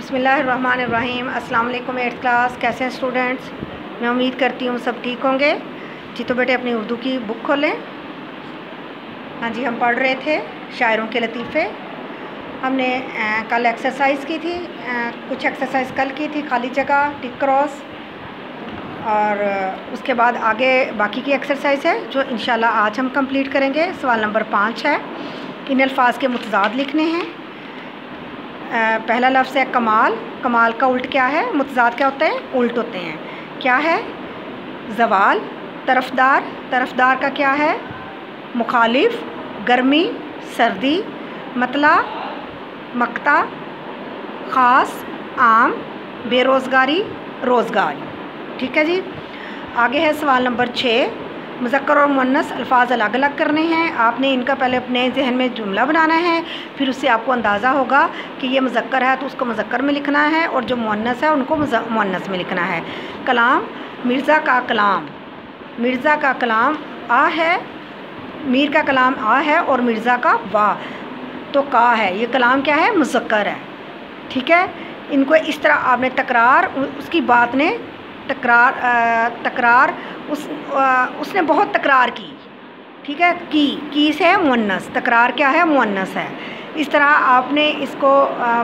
बिस्मिल्लाहिर्रहमानिर्रहीम। अस्सलाम वालेकुम 8th क्लास। कैसे हैं स्टूडेंट्स? मैं उम्मीद करती हूँ सब ठीक होंगे। जी तो बेटे अपनी उर्दू की बुक खोलें। हाँ जी, हम पढ़ रहे थे शायरों के लतीफ़े। हमने कल एक्सरसाइज की थी, कुछ एक्सरसाइज कल की थी, खाली जगह, टिक क्रॉस, और उसके बाद आगे बाकी की एक्सरसाइज है जो इंशाल्लाह आज हम कंप्लीट करेंगे। सवाल नंबर 5 है, इन अल्फाज के मुतज़ाद लिखने हैं। पहला लफ्ज़ है कमाल। कमाल का उल्ट क्या है? मुतज़ाद क्या होते हैं? उल्ट होते हैं। क्या है? ज़वाल। तरफ़दार। तरफ़दार का क्या है? मुखालिफ। गर्मी, सर्दी। मतला, मक्ता। ख़ास, आम। बेरोज़गारी, रोज़गारी। ठीक है जी। आगे है सवाल नंबर 6। मुज़क्कर और मुअन्नस अल्फाज अलग अलग करने हैं। आपने इनका पहले अपने जहन में जुमला बनाना है, फिर उससे आपको अंदाज़ा होगा कि ये मुज़क्कर है तो उसको मुज़क्कर में लिखना है, और जो मुअन्नस है उनको मुअन्नस में लिखना है। कलाम। मिर्ज़ा का कलाम। मिर्ज़ा का कलाम आ है, मीर का कलाम आ है और मिर्ज़ा का वाह, तो का है। ये कलाम क्या है? मुज़क्कर है। ठीक है। इनको इस तरह आपने तकरार, उसकी बात ने तकरार उसने बहुत तकरार की। ठीक है। की से है मुअन्नस, तकरार क्या है? मुअन्नस है। इस तरह आपने इसको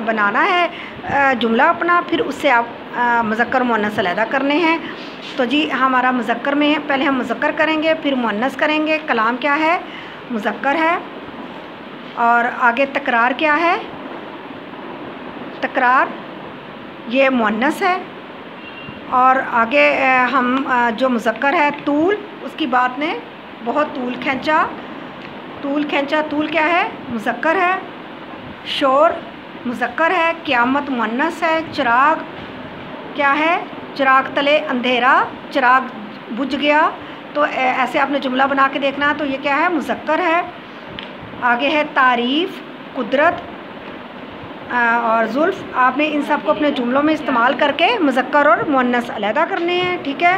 बनाना है जुमला अपना, फिर उससे आप मुज़क्कर मुअन्नस अलहदा करने हैं। तो जी हमारा मुज़क्कर में है, पहले हम मुज़क्कर करेंगे फिर मुअन्नस करेंगे। कलाम क्या है? मुज़क्कर है। और आगे तकरार क्या है? तकरार ये मुअन्नस है। और आगे हम जो मुज़क्कर है तूल, उसकी बात ने बहुत तूल खींचा। तूल खींचा, तूल क्या है? मुज़क्कर है। शोर मुज़क्कर है। क़यामत मुअन्नस है। चिराग क्या है? चिराग तले अंधेरा, चिराग बुझ गया। तो ऐसे आपने जुमला बना के देखना। तो ये क्या है? मुज़क्कर है। आगे है तारीफ़, कुदरत और जुल्फ़। आपने इन सब को अपने जुमलों में इस्तेमाल करके मुज़क्कर और मुअन्नस अलहदा करने हैं। ठीक है।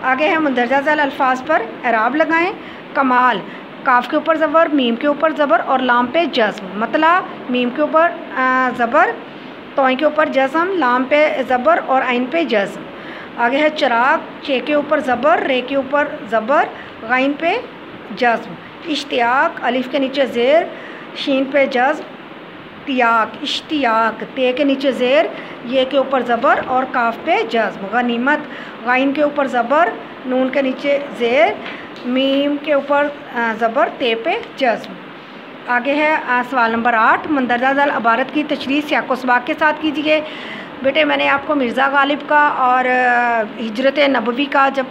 आगे है मुंदरजा ज़ैल अल्फाज पर एराब लगाएं। कमाल, काफ के ऊपर ज़बर, मीम के ऊपर ज़बर और लाम पे जज़्म। मतला, मीम के ऊपर ज़बर, तोय के ऊपर जज़्म, लाम पे ज़बर और आइन पे जज़्म। आगे है चिराग, चे के ऊपर ज़बर, रे के ऊपर ज़बर, गाइन पे जज़्म। इश्तियाक, अलिफ के नीचे ज़ेर, शीन पे जज़्म। तियाक, इश्तियाक, ते के नीचे ज़ेर, ये के ऊपर ज़बर और काफ पे जज़्म। गनीमत, गाइन के ऊपर ज़बर, नून के नीचे ज़ेर, मीम के ऊपर ज़बर, ते पे जज़्म। आगे है सवाल नंबर 8। मंदरजा ज़ैल इबारत की तशरीह सियाक़ व सबाक़ के साथ कीजिए। बेटे मैंने आपको मिर्ज़ा गालिब का और हिजरत नबवी का जब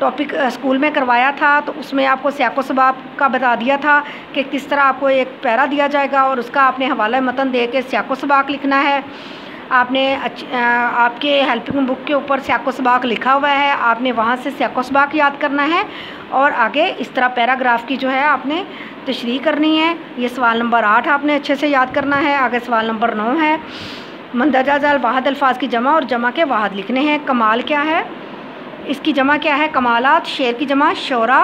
टॉपिक स्कूल में करवाया था तो उसमें आपको सियाक़ व सबाक़ का बता दिया था कि किस तरह आपको एक पैरा दिया जाएगा और उसका आपने हवाला मतन दे के सियाक़ व सबाक़ लिखना है। आपने आपके हेल्पिंग बुक के ऊपर सियाक़ व सबाक़ लिखा हुआ है, आपने वहाँ से सियाक़ व सबाक़ याद करना है और आगे इस तरह पैराग्राफ की जो है आपने तशरीह करनी है। ये सवाल नंबर 8 आपने अच्छे से याद करना है। आगे सवाल नंबर 9 है, मंदरजा ज़ैल वाहिद अल्फाज की जमा और जमा के वाहिद लिखने हैं। कमाल क्या है? इसकी जमा क्या है? कमालात। शेर की जमा शोरा,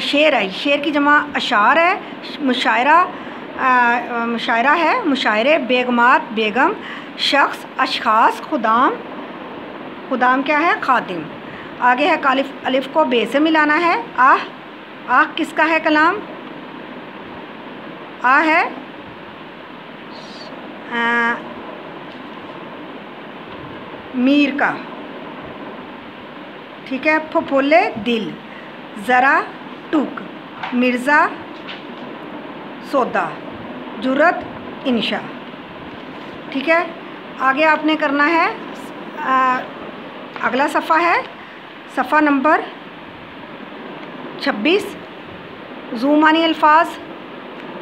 शेर है। शेर की जमा अशार है। मुशायरा, मुशायरा है, मुशायरे। बेगमात, बेगम। शख्स, अशखास। खुदाम, खुदाम क्या है? खादिम। आगे है कालिफ, अलिफ को बे से मिलाना है। आह, आह किसका है कलाम? आ है मीर का। ठीक है। फफोले, दिल। ज़रा, टुक। मिर्ज़ा, सौदा। जुरत, इंशा। ठीक है। आगे आपने करना है अगला सफ़ा है सफ़ा नंबर 26। ज़ूमानी अल्फाज।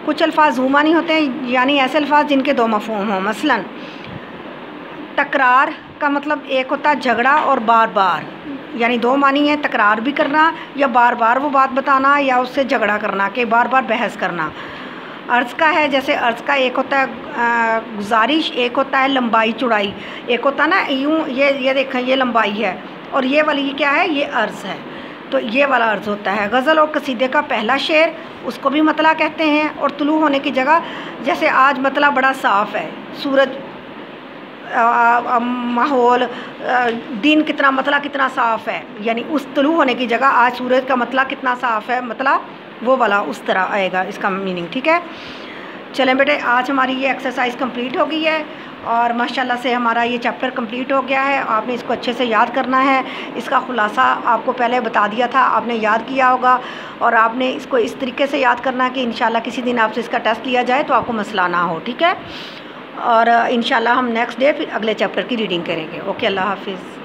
कुछ अल्फाज ज़ूमानी होते हैं, यानी ऐसे अल्फाज जिनके दो मफ़हूम हों। मसलन तकरार का मतलब एक होता है झगड़ा और बार बार, यानी दो मानी है, तकरार भी करना या बार बार वो बात बताना या उससे झगड़ा करना कि बार बार बहस करना। अर्ज़ का है, जैसे अर्ज़ का एक होता है गुजारिश, एक होता है लंबाई चौड़ाई। एक होता है ना यूँ, ये देखें ये लंबाई है और ये वाली क्या है? ये अर्ज़ है। तो ये वाला अर्ज़ होता है। गज़ल और कसीदे का पहला शेर, उसको भी मतला कहते हैं। और तुलू होने की जगह, जैसे आज मतला बड़ा साफ़ है, सूरज, माहौल, दिन कितना मतला कितना साफ़ है, यानी उस तुलू होने की जगह आज सूरज का मतला कितना साफ़ है, मतला वो वाला उस तरह आएगा इसका मीनिंग। ठीक है, चलें बेटे, आज हमारी ये एक्सरसाइज कंप्लीट हो गई है और माशाल्लाह से हमारा ये चैप्टर कंप्लीट हो गया है। आपने इसको अच्छे से याद करना है। इसका ख़ुलासा आपको पहले बता दिया था, आपने याद किया होगा और आपने इसको इस तरीके से याद करना है कि इंशाल्लाह किसी दिन आपसे इसका टेस्ट लिया जाए तो आपको मसला ना हो। ठीक है, और इंशाल्लाह हम नेक्स्ट डे फिर अगले चैप्टर की रीडिंग करेंगे। ओके, अल्लाह हाफिज़।